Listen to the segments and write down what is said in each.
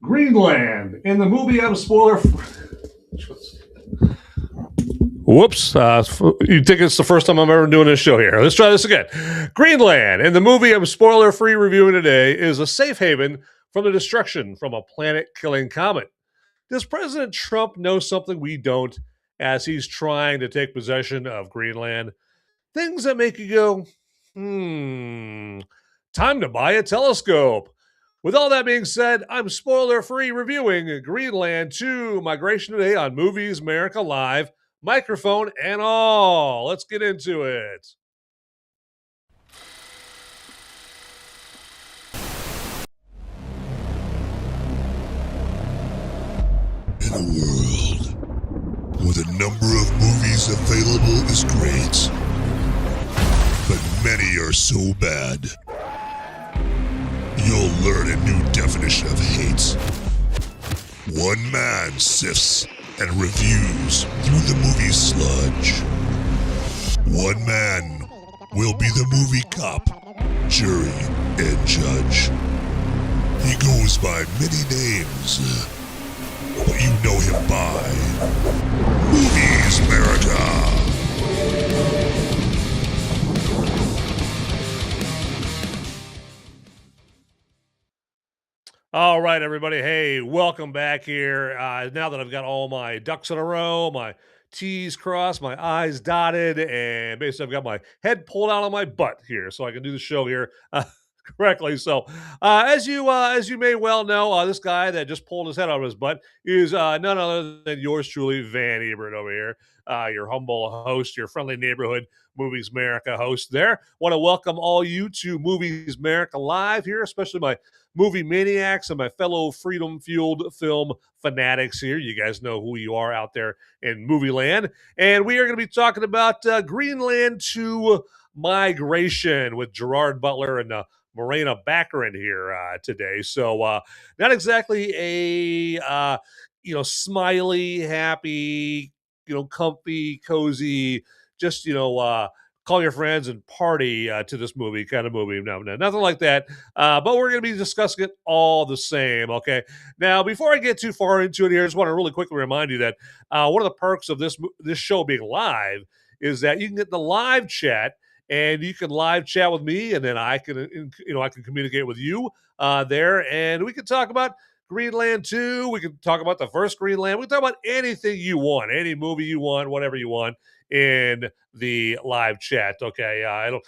Greenland. In the movie, I'm spoiler. Whoops. You think it's the first time I'm ever doing this show here. Let's try this again. Greenland. In the movie I'm spoiler-free reviewing today is a safe haven from the destruction from a planet-killing comet. Does President Trump know something we don't as he's trying to take possession of Greenland? Things that make you go, time to buy a telescope. With all that being said, I'm spoiler-free reviewing Greenland 2 Migration Today on Movies Merica Live, microphone and all. Let's get into it. In a world where the number of movies available is great, but many are so bad, you'll learn a new definition of hate. One man sifts and reviews through the movie sludge. One man will be the movie cop, jury, and judge. He goes by many names, but you know him by Movies Merica. All right, everybody. Hey, welcome back here. Now that I've got all my ducks in a row, my T's crossed, my I's dotted, and basically I've got my head pulled out of my butt here so I can do the show here correctly. So, as you may well know, this guy that just pulled his head out of his butt is none other than yours truly, Van Ebert over here, your humble host, your friendly neighborhood Movies Merica host there. Want to welcome all you to Movies Merica Live here, especially my movie maniacs and my fellow freedom-fueled film fanatics here. You guys know who you are out there in movie land. And we are going to be talking about Greenland 2 Migration with Gerard Butler and Morena Baccarin here today. So not exactly a smiley, happy, comfy, cozy, just call your friends and party to this movie kind of movie. No, nothing like that. But we're going to be discussing it all the same. Okay. Now, before I get too far into it here, I just want to really quickly remind you that one of the perks of this show being live is that you can get the live chat. And you can live chat with me, and then I can communicate with you there, and we can talk about Greenland 2. We can talk about the first Greenland. We can talk about anything you want, any movie you want, whatever you want in the live chat. Okay, I don't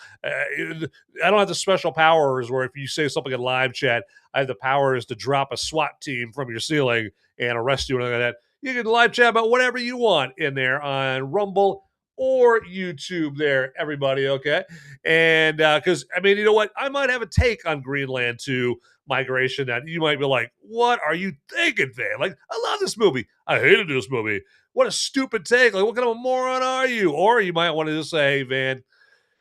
have the special powers where if you say something in live chat, I have the powers to drop a SWAT team from your ceiling and arrest you and like that. You can live chat about whatever you want in there on Rumble or YouTube there, everybody, okay? And because, you know what? I might have a take on Greenland 2 Migration that you might be like, what are you thinking, Van? Like, I love this movie. I hated this movie. What a stupid take. Like, what kind of a moron are you? Or you might want to just say, hey, Van,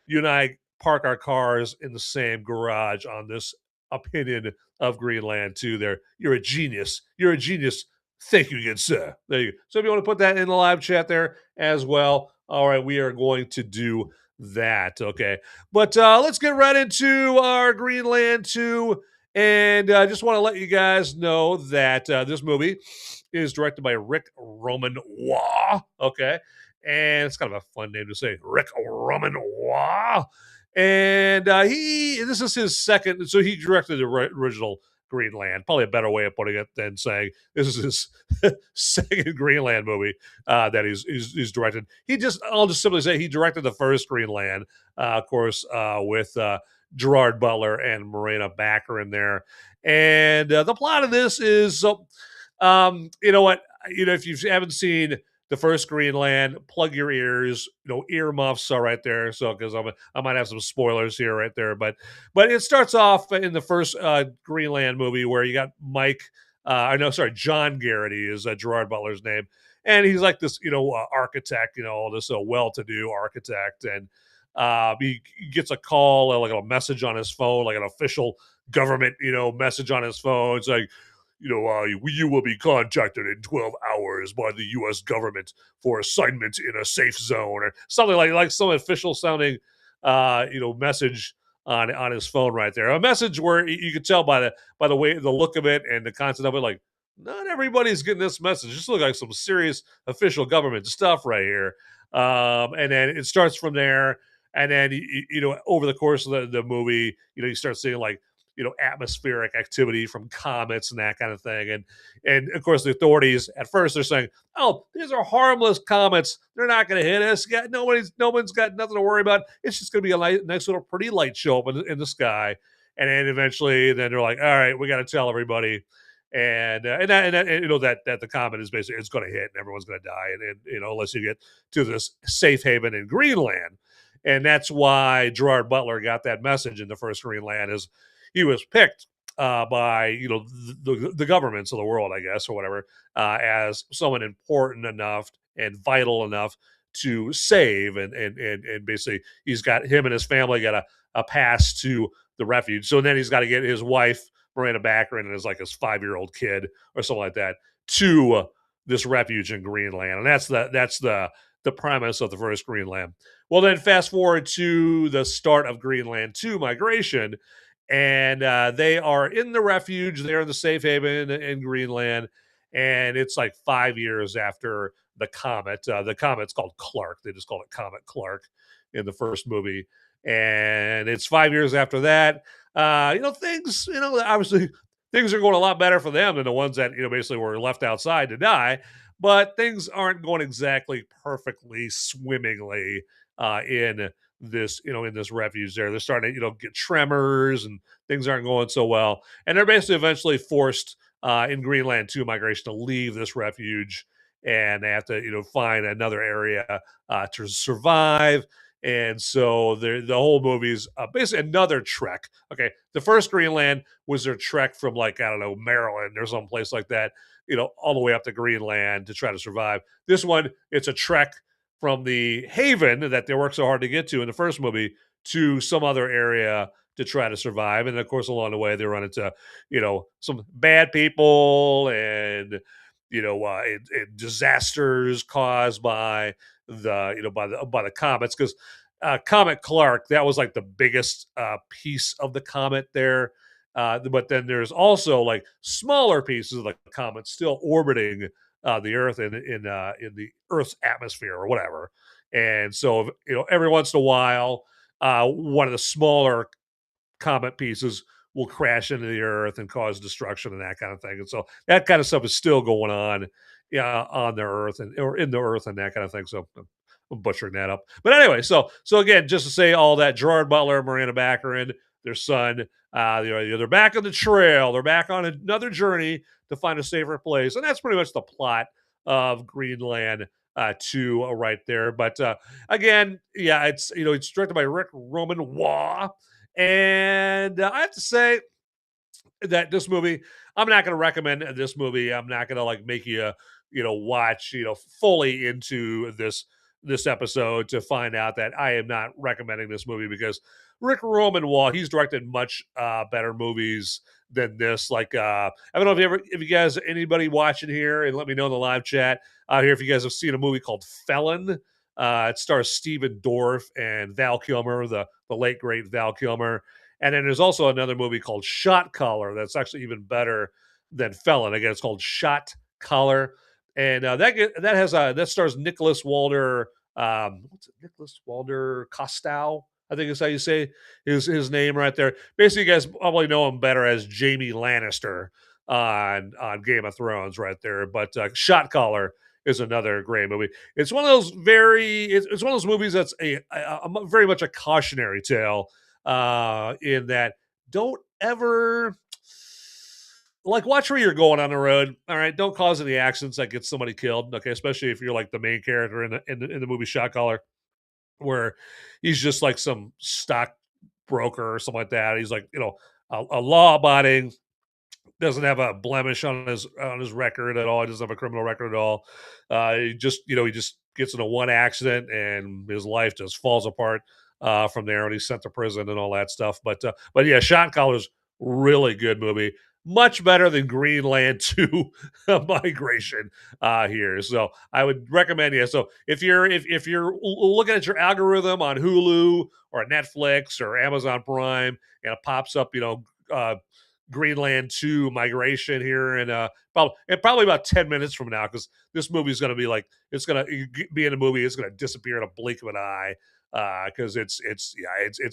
you and I park our cars in the same garage on this opinion of Greenland 2 there. You're a genius. You're a genius. Thank you again, sir. There you go. So if you want to put that in the live chat there as well, all right, we are going to do that, okay? But let's get right into our Greenland 2. And I just want to let you guys know that this movie is directed by Rick Roman Waugh, okay? And it's kind of a fun name to say, Rick Roman Waugh. And this is his second, so he directed the original Greenland. Probably a better way of putting it than saying this is his second Greenland movie that he's directed. I'll just simply say he directed the first Greenland, of course, with Gerard Butler and Morena Baccarin there. And the plot of this is, you know what? If you haven't seen the first Greenland, plug your ears. Earmuffs are right there. So because I might have some spoilers here right there, but it starts off in the first Greenland movie where you got John Garrity is Gerard Butler's name, and he's like this architect, this well-to-do architect, and he gets a call, like a message on his phone, like an official government message on his phone. It's like, you will be contacted in 12 hours by the U.S. government for assignment in a safe zone, or something like some official sounding, message on his phone right there. A message where you could tell by the way, the look of it and the content of it, like not everybody's getting this message. This looks like some serious official government stuff right here. And then it starts from there. And then over the course of the movie, you start seeing like atmospheric activity from comets and that kind of thing. And of course, the authorities at first they're saying, "Oh, these are harmless comets. They're not going to hit us. Yeah, no one's got nothing to worry about. It's just going to be a nice little pretty light show up in the sky." And then eventually, then they're like, "All right, we got to tell everybody." That the comet is basically it's going to hit and everyone's going to die, and unless you get to this safe haven in Greenland, and that's why Gerard Butler got that message in the first Greenland is he was picked by the governments of the world, I guess, or whatever, as someone important enough and vital enough to save, and basically he's got him and his family got a pass to the refuge. So then he's got to get his wife Morena Baccarin and his 5-year-old kid or something like that to this refuge in Greenland, and that's the premise of the first Greenland. Well, then fast forward to the start of Greenland 2 migration, and they are in the refuge. They're in the safe haven in Greenland, and it's like 5 years after the comet. The comet's called Clarke. They just call it Comet Clarke in the first movie, and it's 5 years after that. Things, obviously things are going a lot better for them than the ones that basically were left outside to die. But things aren't going exactly perfectly swimmingly in this refuge there. They're starting to, get tremors and things aren't going so well. And they're basically eventually forced in Greenland 2 migration to leave this refuge, and they have to, find another area to survive. And so the whole movie's basically another trek. Okay, the first Greenland was their trek from like I don't know Maryland or someplace like that, all the way up to Greenland to try to survive. This one, it's a trek from the haven that they worked so hard to get to in the first movie to some other area to try to survive. And of course, along the way, they run into, some bad people and, and disasters caused by by the comets. Because Comet Clarke, that was like the biggest piece of the comet there. But then there's also like smaller pieces of the comet still orbiting the Earth in the Earth's atmosphere or whatever. And so every once in a while, one of the smaller comet pieces will crash into the Earth and cause destruction and that kind of thing. And so that kind of stuff is still going on, yeah, on the Earth or in the Earth and that kind of thing. So I'm butchering that up, but anyway, so again, just to say all that, Gerard Butler, Morena Baccarin, their son, they're back on the trail. They're back on another journey to find a safer place, and that's pretty much the plot of Greenland 2 right there. But again, yeah, it's directed by Rick Roman Waugh, and I have to say that this movie, I'm not going to recommend this movie. I'm not going to like make you watch fully into this episode to find out that I am not recommending this movie because Rick Roman Waugh, he's directed much better movies than this. Like I don't know if you guys, anybody watching here, and let me know in the live chat here if you guys have seen a movie called Felon. It stars Stephen Dorff and Val Kilmer, the late great Val Kilmer. And then there's also another movie called Shot Caller that's actually even better than Felon. Again, it's called Shot Caller, and that stars Nicholas Walder. What's it? Nicholas Walder Costow, I think is how you say his name right there. Basically, you guys probably know him better as Jamie Lannister on Game of Thrones right there. But Shot Caller is another great movie. It's one of those it's one of those movies that's a very much a cautionary tale in that don't ever like watch where you're going on the road. All right, don't cause any accidents that get somebody killed. Okay, especially if you're like the main character in the movie Shot Caller, where he's just like some stock broker or something like that. He's like a law abiding, doesn't have a blemish on his record at all. He doesn't have a criminal record at all. He just gets into one accident and his life just falls apart from there, and he's sent to prison and all that stuff. But yeah, Shot Caller's really good movie. much better than Greenland 2 Migration here. So I would recommend, yeah. So if you're looking at your algorithm on Hulu or Netflix or Amazon Prime, and it pops up, Greenland 2 Migration here, and probably about 10 minutes from now, because this movie is going to be like, it's going to be in a movie, it's going to disappear in a blink of an eye, because it's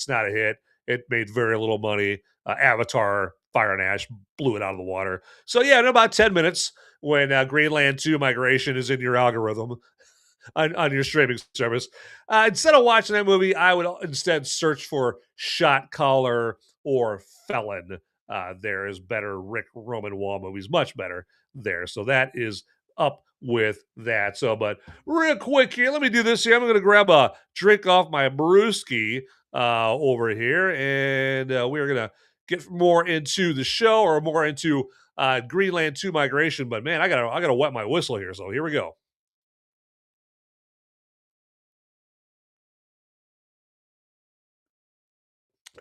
not a hit. It made very little money. Avatar Fire and Ash blew it out of the water. So yeah, in about 10 minutes, when Greenland 2 Migration is in your algorithm on your streaming service, instead of watching that movie, I would instead search for Shot Caller or Felon. There is better Rick Roman Waugh movies, much better there. So that is up with that. So, but real quick here, let me do this here. I'm going to grab a drink off my brewski over here, and we're going to get more into the show, or more into Greenland 2 Migration. But man, I gotta wet my whistle here. So here we go.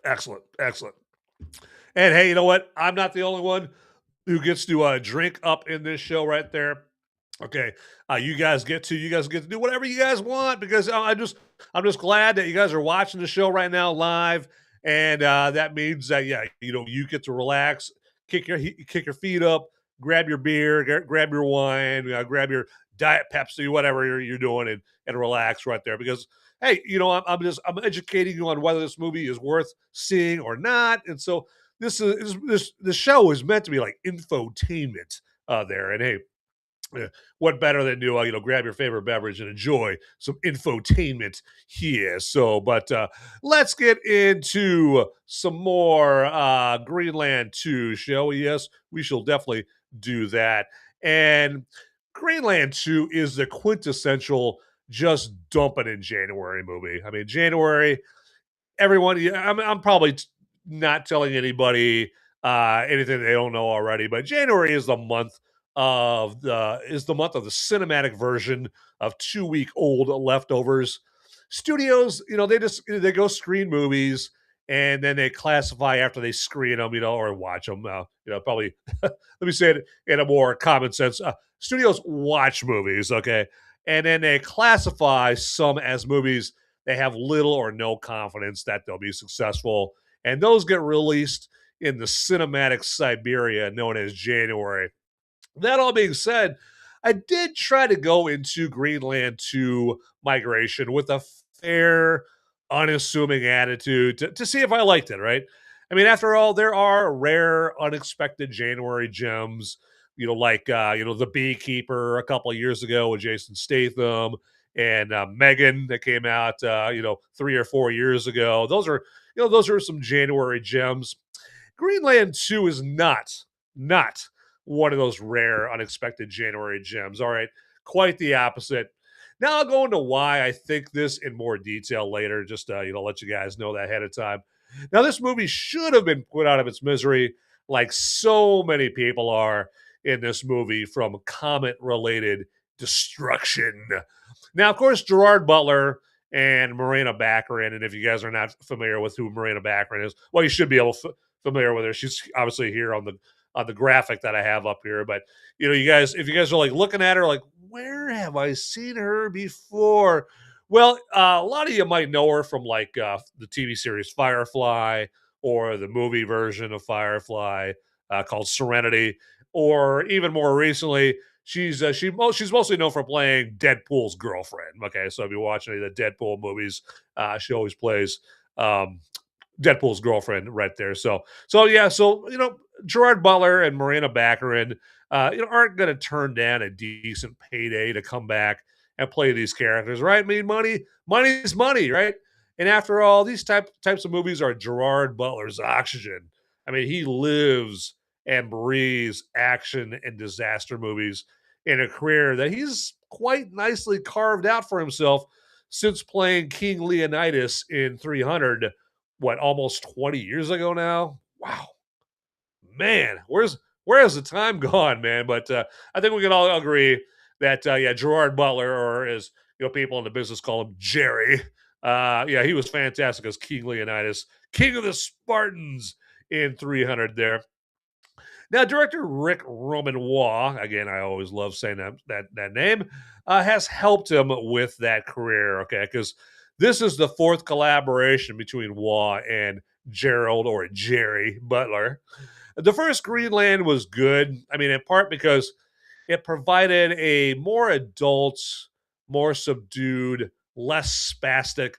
Excellent, excellent. And hey, you know what? I'm not the only one who gets to drink up in this show right there. Okay, you guys get to do whatever you guys want, because I'm just glad that you guys are watching the show right now live, and that means that, yeah, you get to relax, kick your feet up, grab your beer, grab your wine, grab your diet Pepsi, whatever you're doing, and relax right there, because hey, I'm educating you on whether this movie is worth seeing or not, and so this show is meant to be like infotainment there, and hey, what better than to grab your favorite beverage and enjoy some infotainment here. So, but let's get into some more Greenland 2, shall we? Yes, we shall definitely do that. And Greenland 2 is the quintessential just dump it in January movie. I mean, January, everyone, yeah, I'm probably not telling anybody anything they don't know already, but January is the month of the cinematic version of 2 week old leftovers. Studios, they go screen movies, and then they classify after they screen them, or watch them. Probably let me say it in a more common sense. Studios watch movies, okay, and then they classify some as movies they have little or no confidence that they'll be successful, and those get released in the cinematic Siberia known as January. That all being said, I did try to go into Greenland 2 Migration with a fair, unassuming attitude to see if I liked it, right? I mean, after all, there are rare, unexpected January gems, like, The Beekeeper a couple of years ago with Jason Statham, and Megan that came out, 3 or 4 years ago. Those are some January gems. Greenland 2 is not one of those rare, unexpected January gems. All right, quite the opposite. Now I'll go into why I think this in more detail later. Just let you guys know that ahead of time. Now, this movie should have been put out of its misery, like so many people are in this movie, from comet-related destruction. Now, of course, Gerard Butler and Morena Baccarin, and if you guys are not familiar with who Morena Baccarin is, well, you should be familiar with her. She's obviously here on the graphic that I have up here. But if you guys are like looking at her, like, where have I seen her before? Well, a lot of you might know her from like the TV series Firefly, or the movie version of Firefly called Serenity, or even more recently, she's mostly known for playing Deadpool's girlfriend. Okay, so if you watch any of the Deadpool movies, she always plays um, Deadpool's girlfriend right there. So yeah, Gerard Butler and Morena Baccarin, aren't going to turn down a decent payday to come back and play these characters, right? I mean, money's money, right? And after all, these types of movies are Gerard Butler's oxygen. I mean, he lives and breathes action and disaster movies in a career that he's quite nicely carved out for himself since playing King Leonidas in 300, what, almost 20 years ago now. Wow, man, where has the time gone, man? But I think we can all agree that yeah, Gerard Butler, or as people in the business call him, Jerry, yeah, he was fantastic as King Leonidas, King of the Spartans in 300 there. Now, director Rick Roman Waugh, again, I always love saying that name, has helped him with that career. Okay, because this is the fourth collaboration between Waugh and Gerald or Jerry Butler. The first Greenland was good. I mean, in part because it provided a more adult, more subdued, less spastic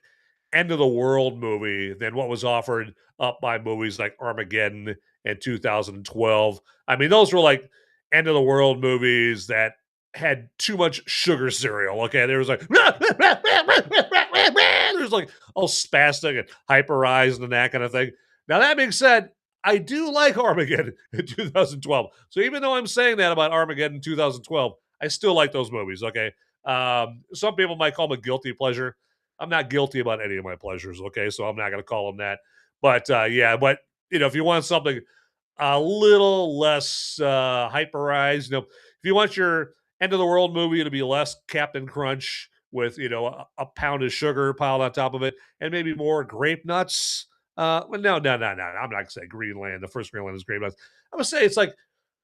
end of the world movie than what was offered up by movies like Armageddon and 2012. I mean, those were like end of the world movies that had too much sugar cereal. Okay, there was like there's like all spastic and hyperized and that kind of thing. Now that being said, I do like Armageddon in 2012. So even though I'm saying that about Armageddon 2012, I still like those movies. Okay, some people might call them a guilty pleasure. I'm not guilty about any of my pleasures. Okay, so I'm not going to call them that. But yeah, but if you want something a little less hyperized. If you want your end of the world movie to be less Captain Crunch with a pound of sugar piled on top of it, and maybe more grape nuts. Well, no. I'm not gonna say Greenland. The first Greenland is grape nuts. I'm gonna say it's like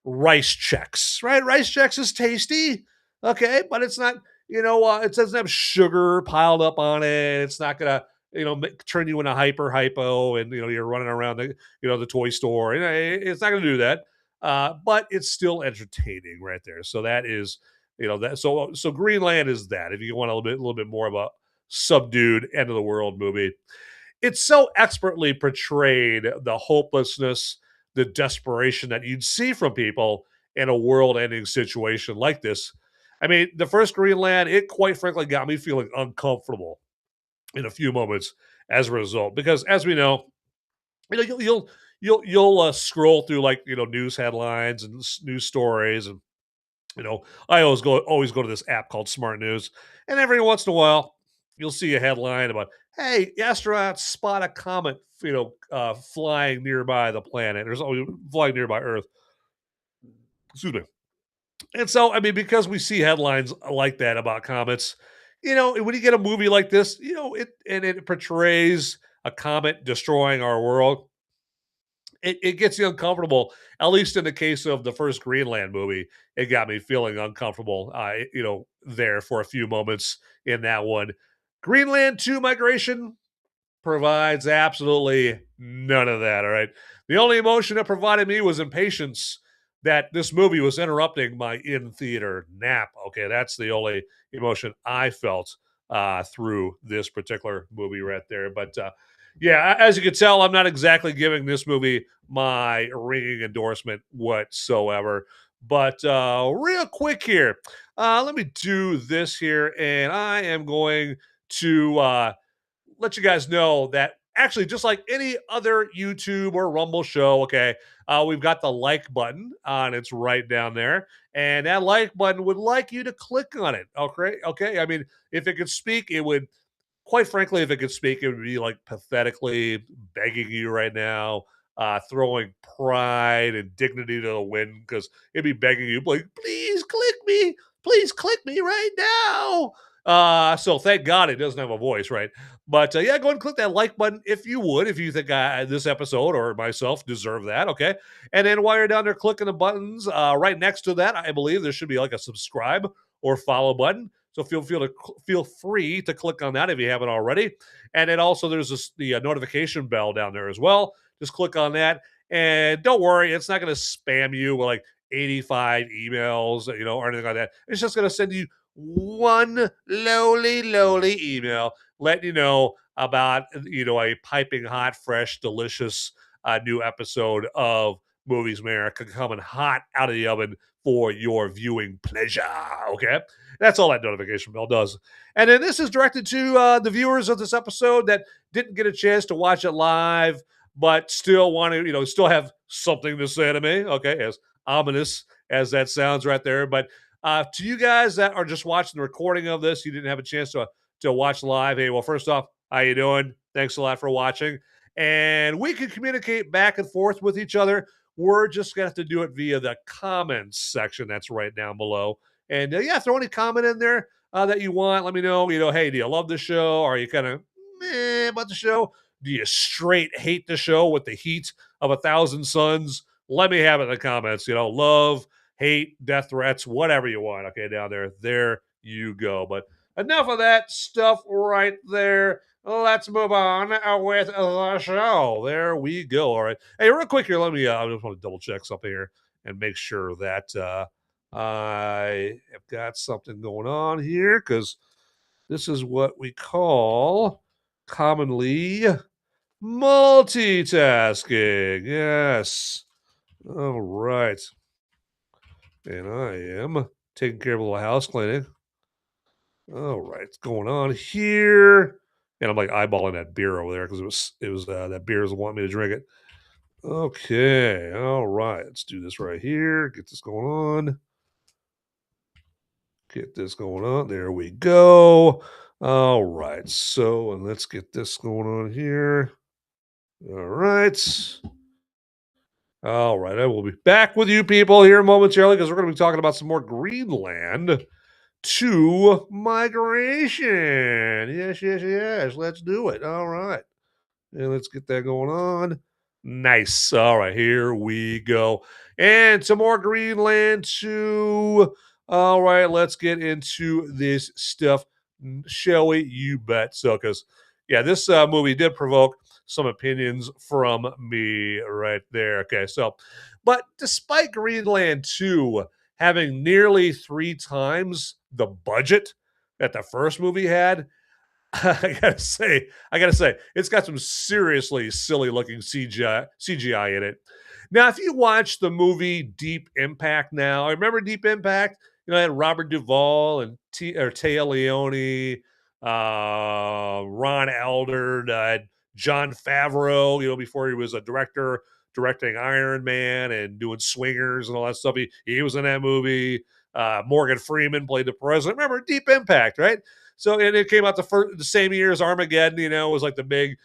rice checks, right? Rice checks is tasty, okay, but it's not. It doesn't have sugar piled up on it. It's not gonna turn you into hypo, and you're running around the toy store. It's not going to do that. But it's still entertaining right there. So that is, that. So Greenland is that. If you want a little bit more of a subdued end of the world movie, it's so expertly portrayed the hopelessness, the desperation that you'd see from people in a world-ending situation like this. I mean, the first Greenland, it quite frankly got me feeling uncomfortable in a few moments as a result, because as we know, you'll scroll through like news headlines and news stories, and I always go to this app called Smart News, and every once in a while you'll see a headline about, hey, astronauts spot a comet flying nearby the planet, or flying nearby Earth. Excuse me. And so, I mean, because we see headlines like that about comets, when you get a movie like this, it portrays a comet destroying our world, it gets you uncomfortable. At least in the case of the first Greenland movie, it got me feeling uncomfortable. There for a few moments in that one. Greenland 2 Migration provides absolutely none of that. All right. The only emotion it provided me was impatience that this movie was interrupting my in theater nap. Okay. That's the only emotion I felt through this particular movie right there. But yeah, as you can tell, I'm not exactly giving this movie my ringing endorsement whatsoever. But real quick here, let me do this here, and I am going to let you guys know that actually, just like any other YouTube or Rumble show, okay, we've got the like button on. It's right down there, and that like button would like you to click on it. Okay, okay. I mean, if it could speak, it would. Quite frankly, if it could speak, it would be like pathetically begging you right now, throwing pride and dignity to the wind, because it'd be begging you, like, please click me right now. So thank God it doesn't have a voice, right? But yeah, go ahead and click that like button if you would, if you think this episode or myself deserve that, okay? And then while you're down there clicking the buttons, right next to that, I believe there should be like a subscribe or follow button. So feel free to click on that if you haven't already. And then also there's the notification bell down there as well. Just click on that, and don't worry, it's not going to spam you with like 85 emails, or anything like that. It's just going to send you one lowly email letting you know about a piping hot, fresh, delicious new episode of Movies Merica coming hot out of the oven for your viewing pleasure. Okay, that's all that notification bell does. And then this is directed to the viewers of this episode that didn't get a chance to watch it live, but still want to, still have something to say to me. Okay, as ominous as that sounds right there, but to you guys that are just watching the recording of this, you didn't have a chance to watch live. Hey, well, first off, how you doing? Thanks a lot for watching. And we can communicate back and forth with each other. We're just going to have to do it via the comments section that's right down below. And yeah, throw any comment in there that you want. Let me know, hey, do you love the show? Are you kind of meh about the show? Do you straight hate the show with the heat of 1,000 suns? let me have it in the comments. Love, hate, death threats, whatever you want. Okay, down there. There you go. But enough of that stuff right there. Let's move on with the show. There we go. All right. Hey, real quick here, let me, I just want to double check something here and make sure that I have got something going on here because this is what we call commonly multitasking. Yes. All right. And I am taking care of a little house cleaning. All right. What's going on here? And I'm like eyeballing that beer over there because it was that beer was wanting me to drink it. Okay. All right. Let's do this right here. Get this going on. Get this going on. There we go. All right. So, and let's get this going on here. All right. All right. I will be back with you people here momentarily because we're going to be talking about some more Greenland to migration. Yes, yes, yes. Let's do it. All right. And let's get that going on. Nice. All right, here we go. And some more Greenland too. All right, let's get into this stuff, shall we? You bet. So, because, yeah, this movie did provoke some opinions from me right there. Okay, so, but despite Greenland 2 having nearly 3 times the budget that the first movie had, I gotta say, it's got some seriously silly looking CGI in it. Now, if you watch the movie Deep Impact now, I remember Deep Impact. I had Robert Duvall and Taya Leone, Ron Eldard, John Favreau. Before he was a director, directing Iron Man and doing Swingers and all that stuff. He was in that movie. Morgan Freeman played the president. Remember Deep Impact, right? So, and it came out the same year as Armageddon. It was like the big,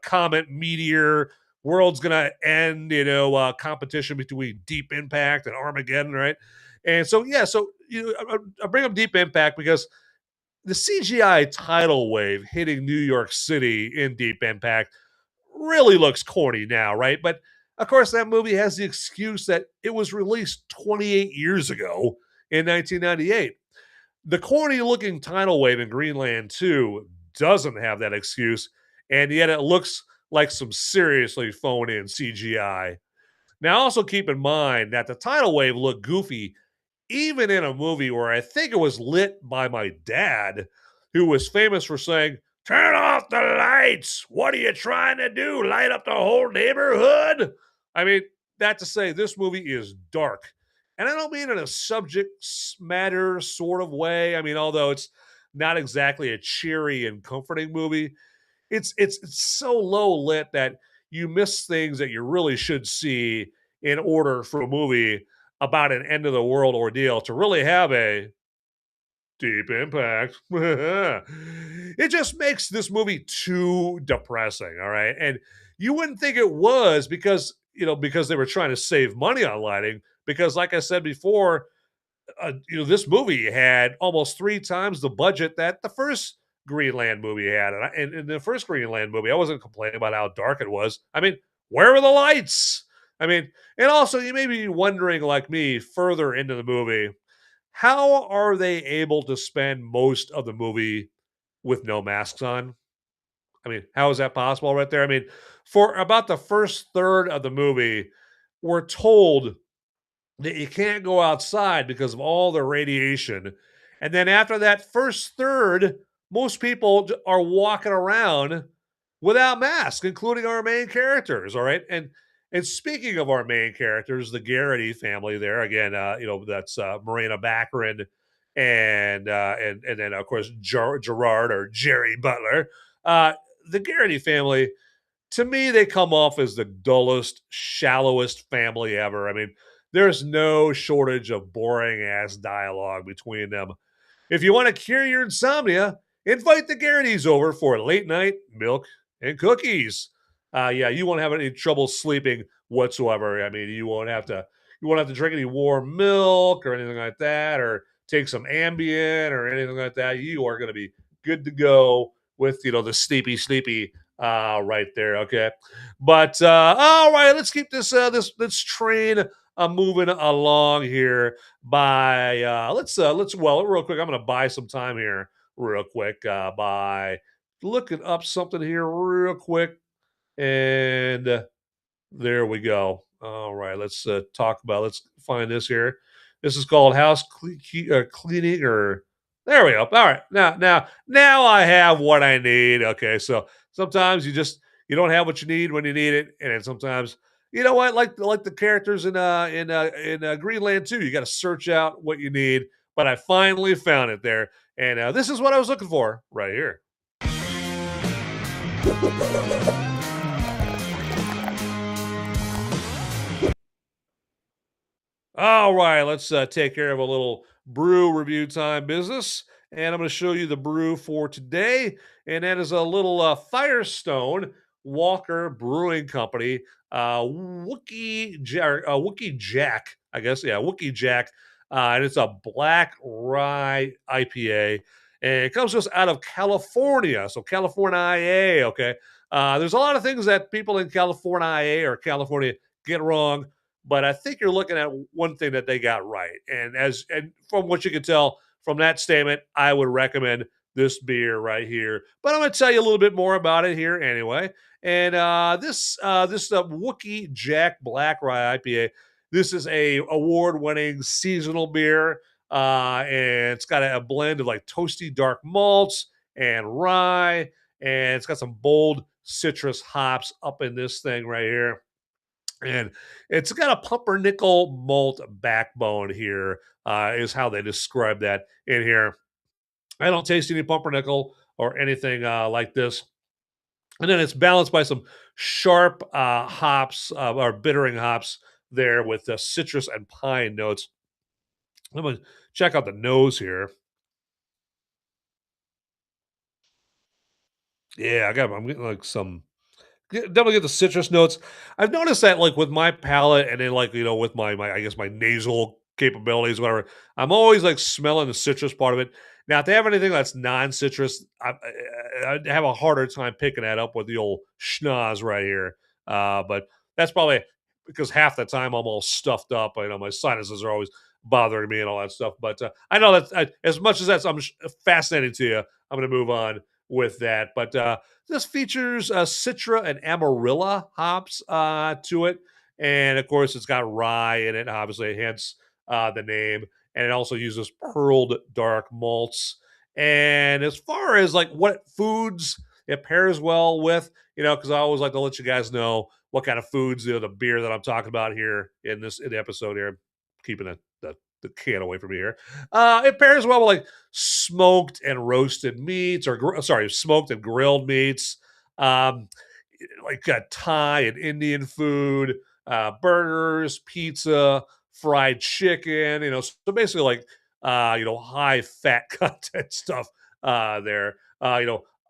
comet meteor. World's gonna end. Competition between Deep Impact and Armageddon, right? And so, yeah. So, I bring up Deep Impact because the CGI tidal wave hitting New York City in Deep Impact really looks corny now, right? But of course, that movie has the excuse that it was released 28 years ago in 1998. The corny looking tidal wave in Greenland 2 doesn't have that excuse, and yet it looks like some seriously phone in CGI. Now, also keep in mind that the tidal wave looked goofy even in a movie where I think it was lit by my dad, who was famous for saying, "Turn off the lights. What are you trying to do? Light up the whole neighborhood?" I mean, that to say, this movie is dark. And I don't mean in a subject matter sort of way. I mean, although it's not exactly a cheery and comforting movie, it's so low lit that you miss things that you really should see in order for a movie about an end of the world ordeal to really have a deep impact. It just makes this movie too depressing, all right? And you wouldn't think it was because they were trying to save money on lighting because like I said before, this movie had almost 3 times the budget that the first Greenland movie had. And in the first Greenland movie, I wasn't complaining about how dark it was. I mean, where were the lights? I mean, and also you may be wondering, like me, further into the movie, how are they able to spend most of the movie with no masks on? I mean, how is that possible right there? I mean, for about the first third of the movie, we're told that you can't go outside because of all the radiation. And then after that first third, most people are walking around without masks, including our main characters. All right, and speaking of our main characters, the Garrity family, there again, that's Morena Baccarin, and then of course Gerard or Jerry Butler. Uh, the Garrity family, to me, they come off as the dullest, shallowest family ever. I mean, there's no shortage of boring ass dialogue between them. If you want to cure your insomnia, invite the Garrity's over for late night milk and cookies. Yeah, you won't have any trouble sleeping whatsoever. I mean, you won't have to drink any warm milk or anything like that, or take some Ambien or anything like that. You are going to be good to go with the sleepy right there. Okay, but all right, let's keep this train moving along here. By let's well real quick. I'm gonna buy some time here real quick by looking up something here real quick, and there we go. All right, let's talk about. Let's find this here. This is called cleaning, or there we go. All right, now I have what I need. Okay, so sometimes you don't have what you need when you need it, and then sometimes you know what, like the characters in Greenland too. You got to search out what you need. But I finally found it there, and this is what I was looking for right here. All right, let's take care of a little brew review time business. And I'm going to show you the brew for today. And that is a little Firestone Walker Brewing Company, Wookie Jack, I guess. Yeah, Wookie Jack. And it's a black rye IPA. And it comes just out of California. So, California, okay. There's a lot of things that people in California or California get wrong, but I think you're looking at one thing that they got right. And from what you can tell from that statement, I would recommend this beer right here. But I'm going to tell you a little bit more about it here anyway. And this Wookie Jack Black Rye IPA. This is a award-winning seasonal beer, and it's got a blend of like toasty dark malts and rye, and it's got some bold citrus hops up in this thing right here, and it's got a pumpernickel malt backbone here, is how they describe that in here. I don't taste any pumpernickel or anything like this. And then it's balanced by some sharp hops or bittering hops there with the citrus and pine notes. I'm going to check out the nose here. Yeah, I'm getting like some definitely get the citrus notes. I've noticed that like with my palate and then like with my I guess my nasal capabilities, whatever. I'm always like smelling the citrus part of it. Now, if they have anything that's non-citrus, I have a harder time picking that up with the old schnoz right here. But that's probably because half the time I'm all stuffed up. I know my sinuses are always bothering me and all that stuff. But I know that as much as that's fascinating to you, I'm going to move on with that. But this features Citra and Amarilla hops to it. And of course, it's got rye in it, obviously, hence the name. And it also uses pearled dark malts. And as far as like what foods it pairs well with, because I always like to let you guys know what kind of foods, the beer that I'm talking about here in the episode here, keeping the can away from me here. It pairs well with like smoked and roasted meats, or sorry, smoked and grilled meats, um, like Thai and Indian food, burgers, pizza, fried chicken. So basically like high fat content stuff there.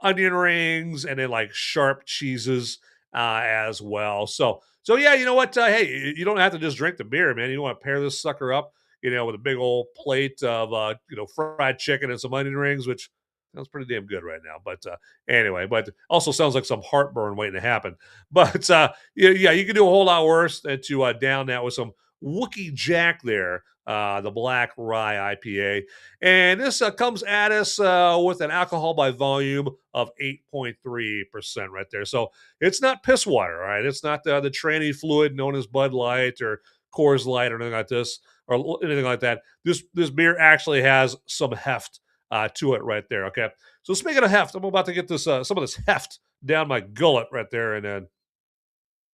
Onion rings and then like sharp cheeses as well. So yeah, you know what? Hey, you don't have to just drink the beer, man. You want to pair this sucker up, with a big old plate of fried chicken and some onion rings, which sounds pretty damn good right now. But anyway, but also sounds like some heartburn waiting to happen. But yeah, you can do a whole lot worse than to down that with some Wookie Jack there, the Black Rye IPA. And this comes at us with an alcohol by volume of 8.3% right there. So it's not piss water, all right? It's not the tranny fluid known as Bud Light or Coors Light or anything like this or anything like that. This beer actually has some heft to it right there, okay? So speaking of heft, I'm about to get this some of this heft down my gullet right there, and then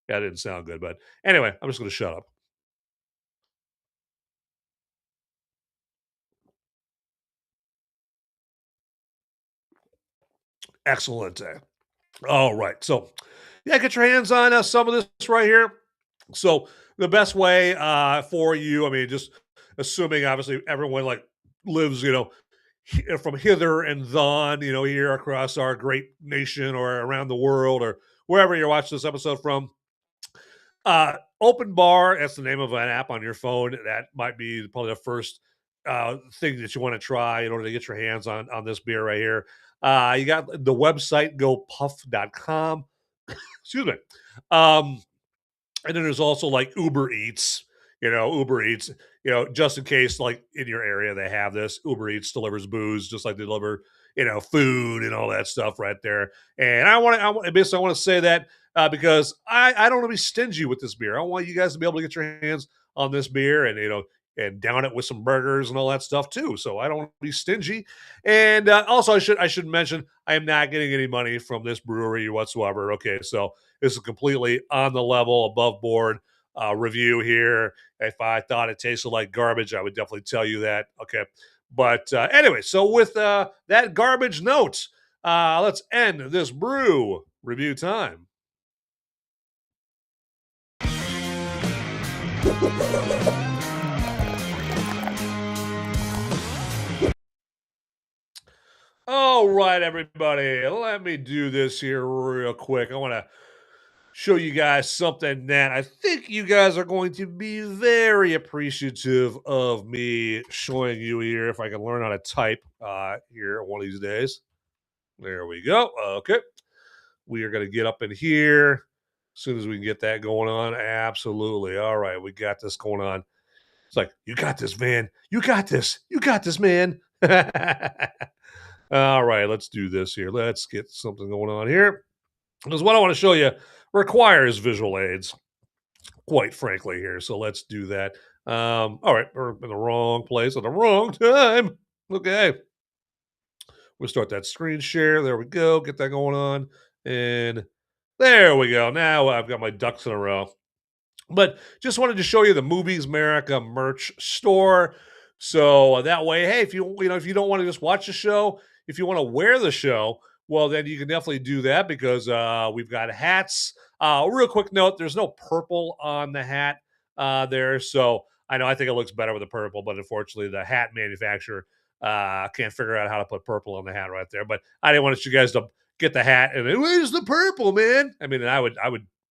that didn't sound good, but anyway, I'm just going to shut up. Excellent. All right. So, yeah, get your hands on some of this right here. So, the best way for you, I mean, just assuming obviously everyone like lives, from hither and thon, here across our great nation or around the world or wherever you're watching this episode from. Open Bar, that's the name of an app on your phone. That might be probably the first thing that you want to try in order to get your hands on this beer right here. You got the website gopuff.com. Excuse me. Um, and then there's also like Uber Eats, Uber Eats, just in case like in your area they have this. Uber Eats delivers booze just like they deliver, food and all that stuff right there. And basically I want to say that because I don't want to be stingy with this beer. I want you guys to be able to get your hands on this beer and, and down it with some burgers and all that stuff too. So I don't want to be stingy. And also I should mention I am not getting any money from this brewery whatsoever. Okay, so this is completely on the level, above board review here. If I thought it tasted like garbage, I would definitely tell you that. Okay. But anyway, so with that garbage note, let's end this brew review time. All right, everybody, let me do this here real quick. I want to show you guys something that I think you guys are going to be very appreciative of me showing you here. If I can learn how to type here one of these days. There we go. Okay. We are going to get up in here as soon as we can get that going on. Absolutely. All right. We got this going on. It's like, you got this, man. You got this. You got this, man. All right. Let's do this here. Let's get something going on here. Because what I want to show you requires visual aids, quite frankly, here. So let's do that. All right, we're in the wrong place at the wrong time. Okay. We'll start that screen share. There we go. Get that going on. And there we go. Now I've got my ducks in a row. But just wanted to show you the Movies Merica merch store. So that way, hey, if you don't want to just watch the show, if you want to wear the show, well, then you can definitely do that because we've got hats. Real quick note: there's no purple on the hat there, so I think it looks better with the purple, but unfortunately, the hat manufacturer can't figure out how to put purple on the hat right there. But I didn't want you guys to get the hat and where's the purple, man? I mean, I would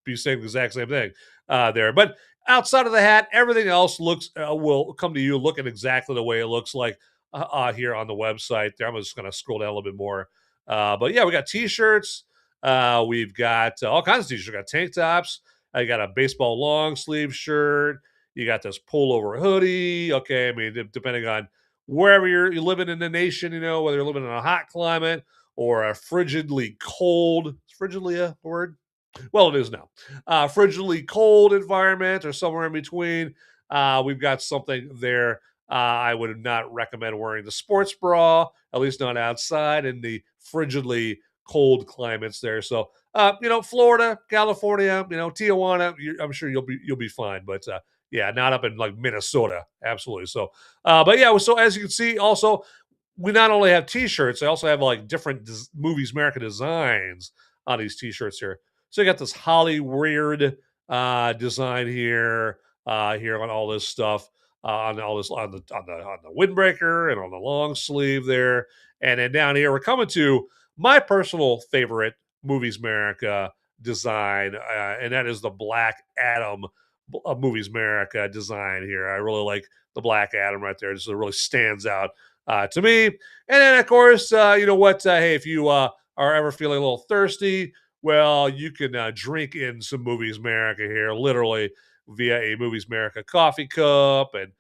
be saying the exact same thing there. But outside of the hat, everything else will come to you looking exactly the way it looks like here on the website. There, I'm just going to scroll down a little bit more. But yeah, we got T-shirts. We've got all kinds of T-shirts. We got tank tops. I got a baseball long sleeve shirt. You got this pullover hoodie. Okay, I mean, depending on wherever you're living in the nation, whether you're living in a hot climate or a frigidly cold, frigidly a word? Well, it is now. Frigidly cold environment or somewhere in between. We've got something there. I would not recommend wearing the sports bra, at least not outside in the frigidly cold climates there. So, Florida, California, Tijuana, I'm sure you'll be fine. But yeah, not up in like Minnesota, absolutely. So, but yeah, so as you can see, also we not only have T-shirts, I also have like different Movies Merica designs on these T-shirts here. So you got this Holly weird design here, here on all this stuff, on all this on the windbreaker and on the long sleeve there, and then down here we're coming to my personal favorite Movies Merica design, and that is the Black Adam Movies Merica design here. I really like the Black Adam right there. Just really stands out to me. And then of course, you know what? Hey, if you are ever feeling a little thirsty, well, you can drink in some Movies Merica here, literally via a Movies Merica coffee cup. And,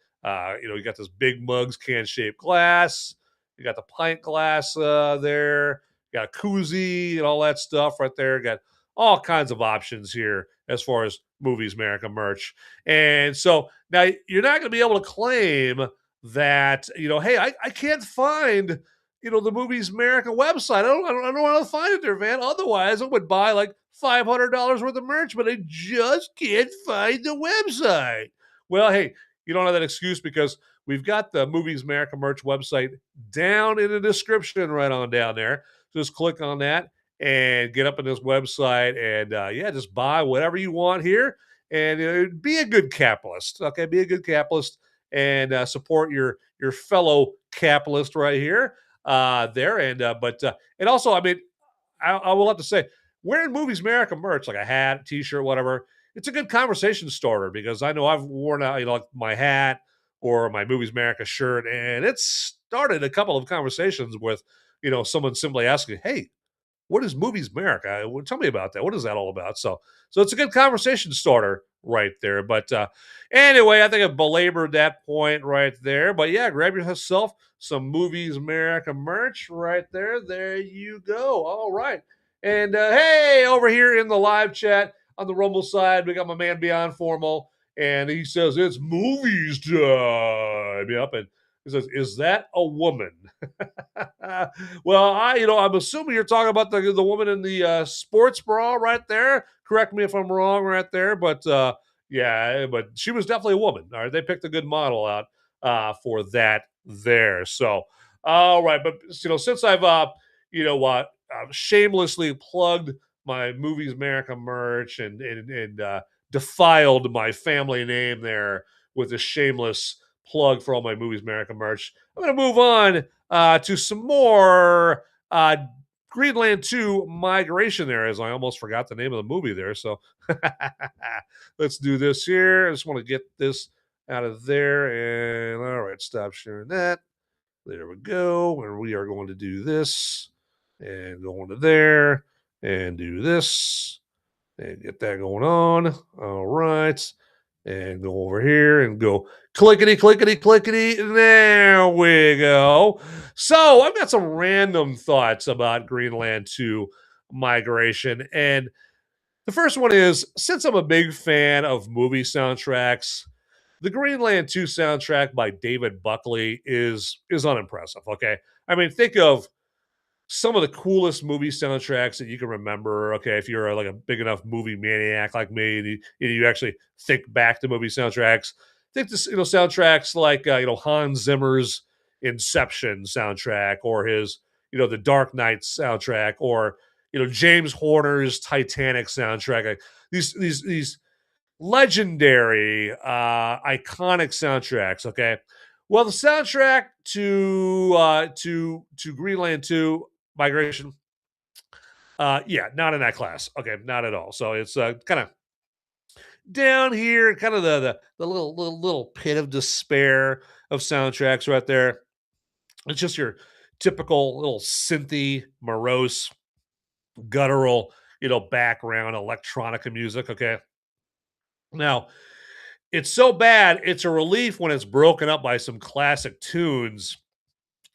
you got this big mugs, can shaped glass. You got the pint glass there. You got a koozie and all that stuff right there. Got all kinds of options here as far as Movies Merica merch. And so now you're not going to be able to claim that, hey, I can't find the Movies Merica website. I don't know how to find it there, man. Otherwise, I would buy like $500 worth of merch, but I just can't find the website. Well, hey, you don't have that excuse because we've got the Movies Merica merch website down in the description right on down there. Just click on that and get up in this website and yeah, just buy whatever you want here and be a good capitalist. Okay, be a good capitalist and support your fellow capitalist right here there. And and also, I mean, I will have to say, wearing Movies Merica merch, like a hat, T-shirt, whatever, it's a good conversation starter because I know I've worn out, like my hat or my Movies Merica shirt, and it's started a couple of conversations with someone simply asking, "Hey, what is Movies Merica? Tell me about that. What is that all about?" So it's a good conversation starter right there. But anyway, I think I've belabored that point right there. But yeah, grab yourself some Movies Merica merch right there. There you go. All right. And hey, over here in the live chat on the Rumble side, we got my man Beyond Formal, and he says it's movies time. Yep, and he says, "Is that a woman?" Well, I'm assuming you're talking about the woman in the sports bra right there. Correct me if I'm wrong, right there, but yeah, but she was definitely a woman. All right, they picked a good model out for that there. So, all right, but since I've shamelessly plugged my Movies America merch and defiled my family name there with a shameless plug for all my Movies America merch, I'm going to move on to some more Greenland 2 migration there, as I almost forgot the name of the movie there. So let's do this here. I just want to get this out of there. And all right, stop sharing that. There we go. And we are going to do this and go into there and do this and get that going on. All right. And go over here and go clickety, clickety, clickety. There we go. So I've got some random thoughts about Greenland 2 migration. And the first one is, since I'm a big fan of movie soundtracks, the Greenland 2 soundtrack by David Buckley is unimpressive. Okay. I mean, think of some of the coolest movie soundtracks that you can remember. Okay, if you're like a big enough movie maniac like me, and you actually think back to movie soundtracks, think this soundtracks like Hans Zimmer's Inception soundtrack, or his the Dark Knight soundtrack, or James Horner's Titanic soundtrack. Like these legendary, iconic soundtracks. Okay, well, the soundtrack to Greenland 2 migration, yeah, not in that class. Okay, not at all. So it's kind of down here, kind of the little pit of despair of soundtracks right there. It's just your typical little synthy, morose, guttural, background electronica music. Okay, now it's so bad, it's a relief when it's broken up by some classic tunes,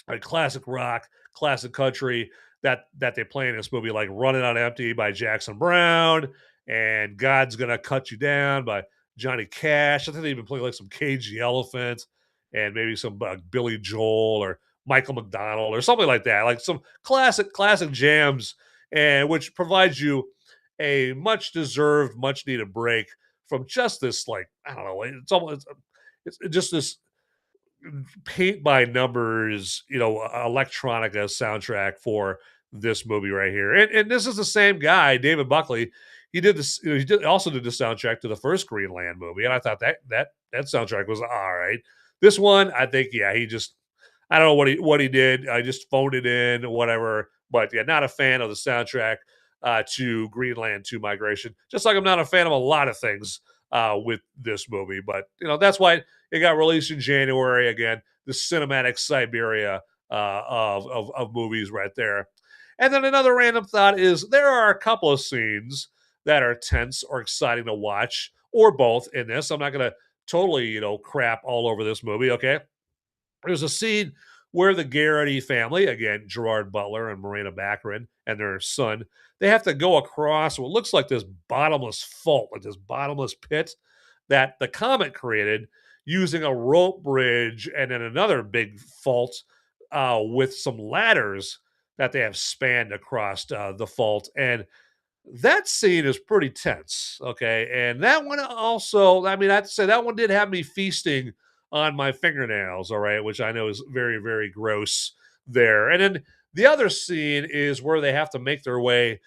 like classic rock, classic country that they play in this movie, like "Running on Empty" by Jackson Brown, and "God's Gonna Cut You Down" by Johnny Cash. I think they even play like some Cage the Elephant, and maybe some Billy Joel or Michael McDonald or something like that, like some classic jams, and which provides you a much deserved, much needed break from just this, like, I don't know, it's almost it's just this paint by numbers, electronica soundtrack for this movie right here. And this is the same guy, David Buckley. He did this. Also did the soundtrack to the first Greenland movie, and I thought that soundtrack was all right. This one, I think, yeah, I don't know what he did. I just phoned it in, whatever. But yeah, not a fan of the soundtrack to Greenland 2 Migration. Just like I'm not a fan of a lot of things with this movie. But that's why it got released in January. Again, the cinematic Siberia of movies right there. And then another random thought is, there are a couple of scenes that are tense or exciting to watch, or both in this. I'm not going to totally, crap all over this movie. Okay. There's a scene where the Garrity family, again, Gerard Butler and Morena Baccarin and their son, they have to go across what looks like this bottomless fault, like this bottomless pit that the comet created, using a rope bridge and then another big fault with some ladders that they have spanned across the fault. And that scene is pretty tense. Okay. And that one also, I mean, I'd say that one did have me feasting on my fingernails. All right. Which I know is very, very gross there. And then the other scene is where they have to make their way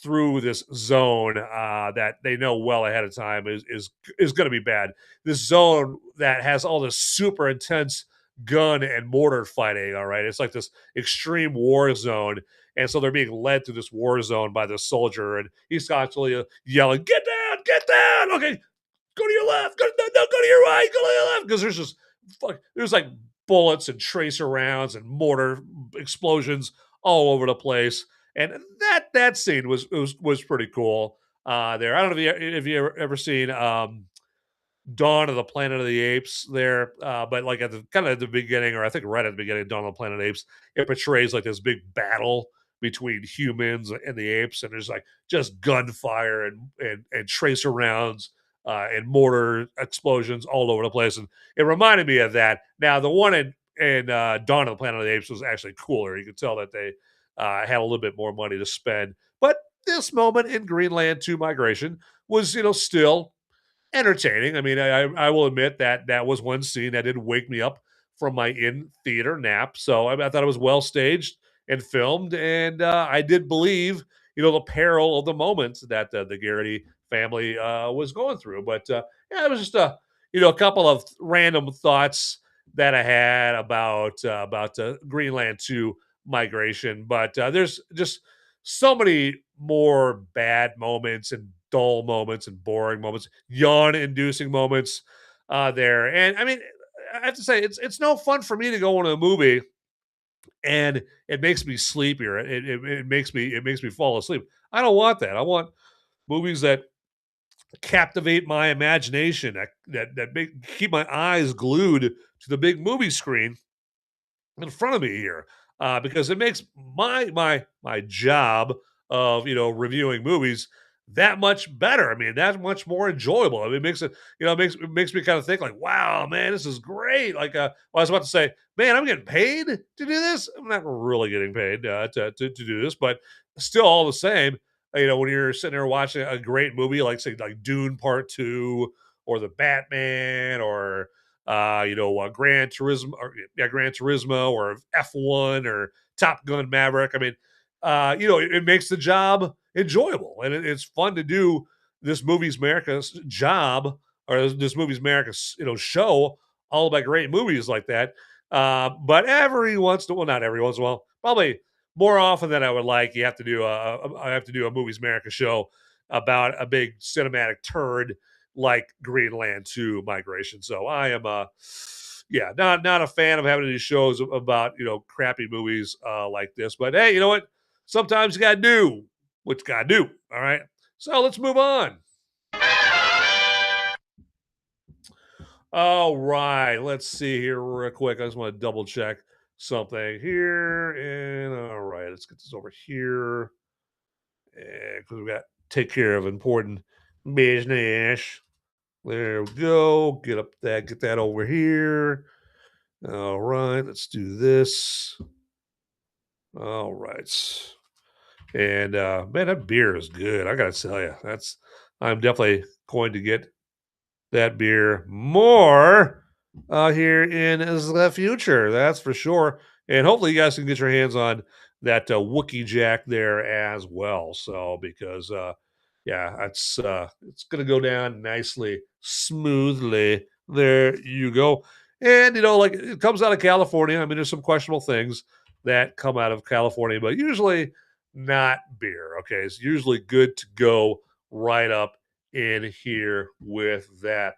through this zone that they know well ahead of time is going to be bad. This zone that has all this super intense gun and mortar fighting. All right. It's like this extreme war zone. And so they're being led to this war zone by this soldier, and he's constantly yelling, "Get down, get down! Okay, go to your left, no, go to your right, go to your left," because there's like bullets and tracer rounds and mortar explosions all over the place. And that scene was pretty cool. There, I don't know if you ever seen Dawn of the Planet of the Apes there, but like at the kind of at the beginning, or I think right at the beginning of Dawn of the Planet of the Apes, it portrays like this big battle between humans and the apes, and there's like just gunfire and tracer rounds and mortar explosions all over the place, and it reminded me of that. Now the one in Dawn of the Planet of the Apes was actually cooler. You could tell that they had a little bit more money to spend, but this moment in Greenland 2 Migration was, still entertaining. I mean, I will admit that that was one scene that did wake me up from my in theater nap. So I thought it was well staged and filmed, and I did believe, the peril of the moment that the Garrity family was going through. But yeah, it was just a couple of random thoughts that I had about Greenland 2 Migration. But there's just so many more bad moments and dull moments and boring moments, yawn-inducing moments there. And I mean, I have to say, it's no fun for me to go into a movie and it makes me sleepier. It makes me fall asleep. I don't want that. I want movies that captivate my imagination, that keep my eyes glued to the big movie screen in front of me here, because it makes my job of reviewing movies that much better. I mean, that much more enjoyable. I mean, it makes it makes me kind of think like, wow, man, this is great. Like, I was about to say, man, I'm getting paid to do this. I'm not really getting paid to do this, but still, all the same, when you're sitting there watching a great movie like say like Dune Part Two or the Batman or Gran Turismo, or yeah, Gran Turismo, or F1, or Top Gun Maverick. I mean, it makes the job enjoyable, and it's fun to do this Movies America's job, or this Movies America's show all about great movies like that. But every once in a while, not every once in a while, probably more often than I would like, you have to do I have to do a Movies America show about a big cinematic turd like Greenland 2 Migration. So I am yeah, not a fan of having these shows about crappy movies like this. But hey, you know what? Sometimes you gotta do what you gotta do. All right. So let's move on. All right. Let's see here real quick. I just want to double check something here. And all right, let's get this over here. Because we got to take care of important business. There we go. Get that over here. All right, let's do this. All right. And man, that beer is good. I gotta tell you, I'm definitely going to get that beer more here in the future. That's for sure. And hopefully, you guys can get your hands on that Wookie Jack there as well. So, because yeah, it's gonna go down nicely, smoothly. There you go. And like it comes out of California. I mean, there's some questionable things that come out of California, but usually not beer. Okay, it's usually good to go right up in here with that.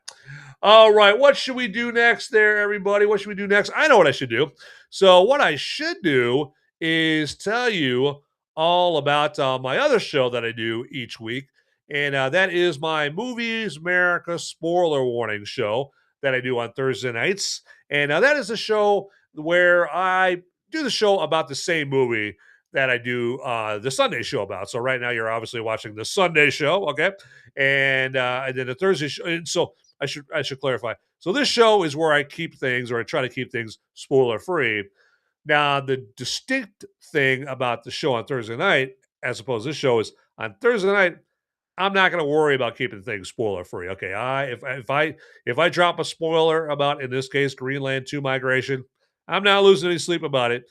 All right, what should we do next there, everybody? What should we do next? I know what I should do. So, what I should do is tell you all about my other show that I do each week, and that is my Movies America spoiler warning show that I do on Thursday nights. And that is a show where I do the show about the same movie that I do the Sunday show about. So right now you're obviously watching the Sunday show, okay? And then the Thursday show. And so I should clarify. So this show is where I keep things, or I try to keep things spoiler free. Now the distinct thing about the show on Thursday night, as opposed to this show, is on Thursday night I'm not going to worry about keeping things spoiler free. Okay, if I drop a spoiler about, in this case, Greenland 2 Migration, I'm not losing any sleep about it,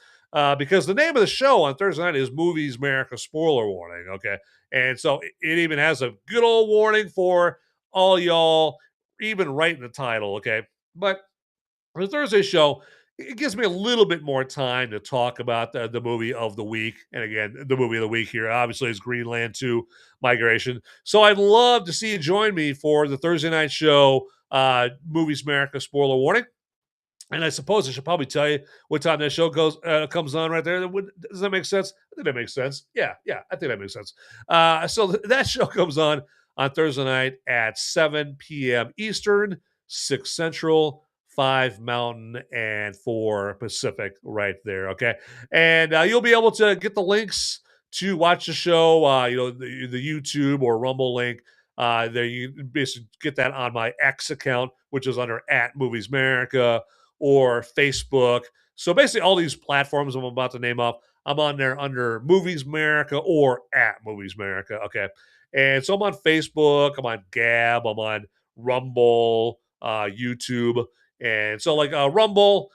because the name of the show on Thursday night is Movies America Spoiler Warning. Okay, and so it even has a good old warning for all y'all, even right in the title. Okay, but for the Thursday show, it gives me a little bit more time to talk about the movie of the week. And again, the movie of the week here obviously is Greenland 2 Migration. So I'd love to see you join me for the Thursday night show, Movies America Spoiler Warning. And I suppose I should probably tell you what time that show comes on right there. Does that make sense? I think that makes sense. Yeah, yeah, I think that makes sense. That show comes on Thursday night at 7 p.m. Eastern, 6 Central, 5 Mountain, and 4 Pacific right there. Okay. And you'll be able to get the links to watch the show, the YouTube or Rumble link. There you basically get that on my X account, which is under at Movies Merica or Facebook. So basically, all these platforms I'm about to name off, I'm on there under Movies Merica or at Movies Merica. Okay. And so I'm on Facebook, I'm on Gab, I'm on Rumble, YouTube. And so, like Rumble,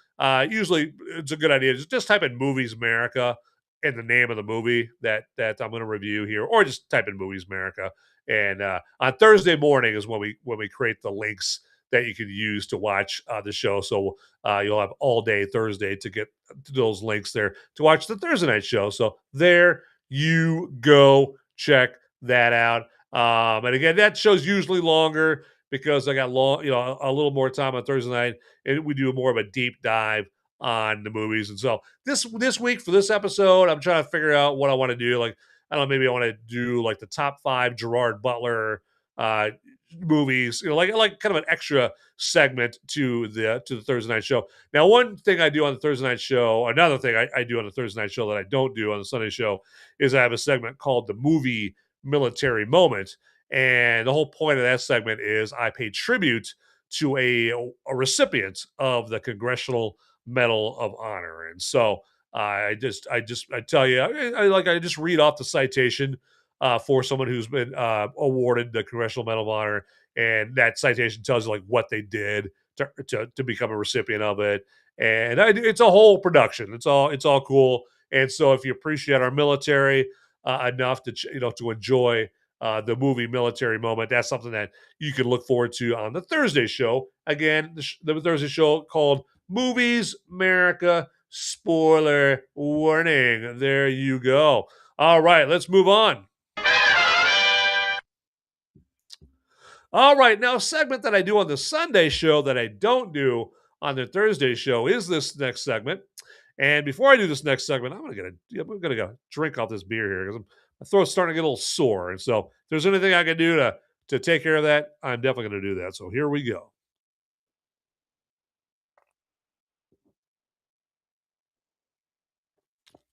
usually it's a good idea. Just type in Movies America and the name of the movie that I'm going to review here, or just type in Movies America. And on Thursday morning is when we create the links that you can use to watch the show. So you'll have all day Thursday to get to those links there to watch the Thursday night show. So there you go. Check that out. And again, that show's usually longer because I got a little more time on Thursday night, and we do more of a deep dive on the movies. And so this week for this episode, I'm trying to figure out what I want to do. Like, I don't know, maybe I want to do like the top 5 Gerard Butler uh, movies, like kind of an extra segment to the Thursday night show. Now, one thing I do on the Thursday night show, another thing I do on the Thursday night show that I don't do on the Sunday show is I have a segment called the movie military moment. And the whole point of that segment is I pay tribute to a recipient of the Congressional Medal of Honor. And so I tell you, I just read off the citation for someone who's been awarded the Congressional Medal of Honor, and that citation tells you like what they did to become a recipient of it, and it's a whole production. It's all cool, and so if you appreciate our military enough to enjoy the movie military moment, that's something that you can look forward to on the Thursday show. Again, the Thursday show called Movies Merica. Spoiler warning. There you go. All right, let's move on. All right, now a segment that I do on the Sunday show that I don't do on the Thursday show is this next segment. And before I do this next segment, I'm gonna go drink off this beer here because my throat's starting to get a little sore. And so, if there's anything I can do to take care of that, I'm definitely gonna do that. So here we go.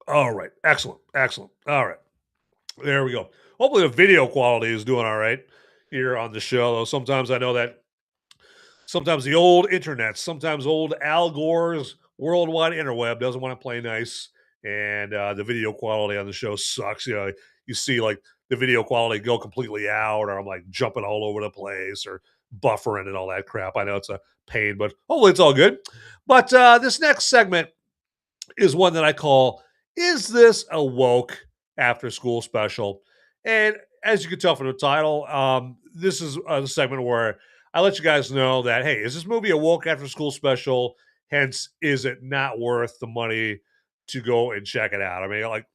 All right, excellent, excellent. All right, there we go. Hopefully, the video quality is doing all right here on the show. Though sometimes I know that sometimes the old internet, sometimes old Al Gore's worldwide interweb doesn't want to play nice, and the video quality on the show sucks. You see like the video quality go completely out, or I'm like jumping all over the place, or buffering and all that crap. I know it's a pain, but hopefully it's all good. But this next segment is one that I call "Is This a Woke After School Special?" And as you can tell from the title, this is a segment where I let you guys know that, hey, is this movie a woke after school special? Hence, is it not worth the money to go and check it out? I mean, like,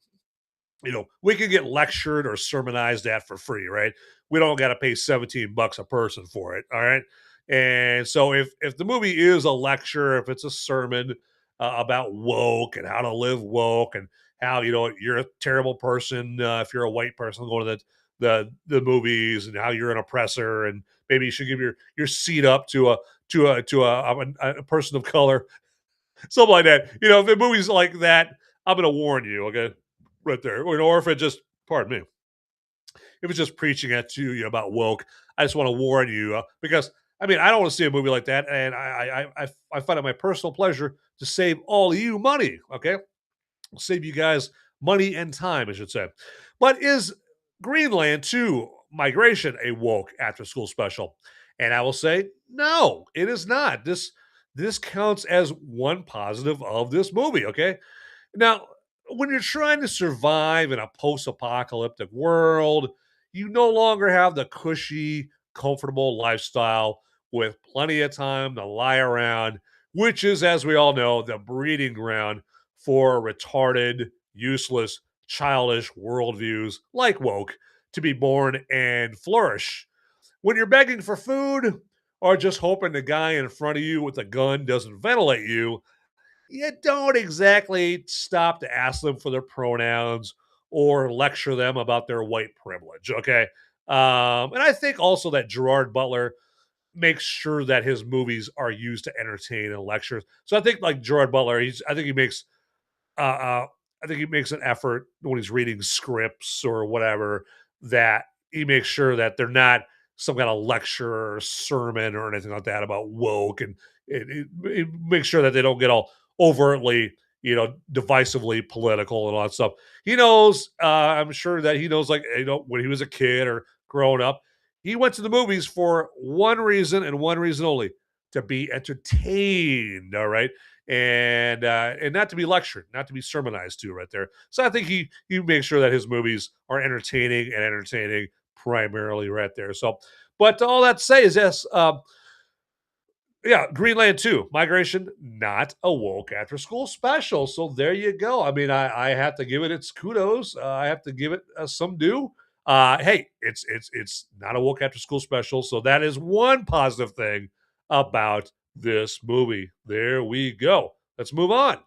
we can get lectured or sermonized at for free, right? We don't got to pay $17 a person for it. All right. And so if the movie is a lecture, if it's a sermon about woke and how to live woke and how, you're a terrible person if you're a white person going to the movies, and how you're an oppressor, and maybe you should give your seat up to a person of color, something like that. If the movie's like that, I'm gonna warn you, okay, right there. Or if it just, pardon me, if it's just preaching at you about woke, I just want to warn you because I mean I don't want to see a movie like that, and I find it my personal pleasure to save all of you money. Okay, save you guys money and time, I should say. But is Greenland to migration a woke after school special? And I will say, no, it is not. This counts as one positive of this movie. Okay, now when you're trying to survive in a post-apocalyptic world, you no longer have the cushy, comfortable lifestyle with plenty of time to lie around, which is, as we all know, the breeding ground for retarded, useless, childish worldviews like woke to be born and flourish. When you're begging for food are just hoping the guy in front of you with a gun doesn't ventilate you, you don't exactly stop to ask them for their pronouns or lecture them about their white privilege. Okay. And I think also that Gerard Butler makes sure that his movies are used to entertain and lecture. So I think like Gerard Butler, I think he makes uh, uh, I think he makes an effort when he's reading scripts or whatever that he makes sure that they're not some kind of lecture or sermon or anything like that about woke, and it makes sure that they don't get all overtly, divisively political and all that stuff. He knows, I'm sure that he knows, like, when he was a kid or growing up, he went to the movies for one reason and one reason only: to be entertained. All right, and not to be lectured, not to be sermonized to right there. So I think he makes sure that his movies are entertaining primarily right there. So, but all that to say is yes, yeah, Greenland 2, Migration, not a woke after school special. So there you go. I mean, I have to give it its kudos. I have to give it some due. Hey, it's not a woke after school special. So that is one positive thing about this movie. There we go. Let's move on.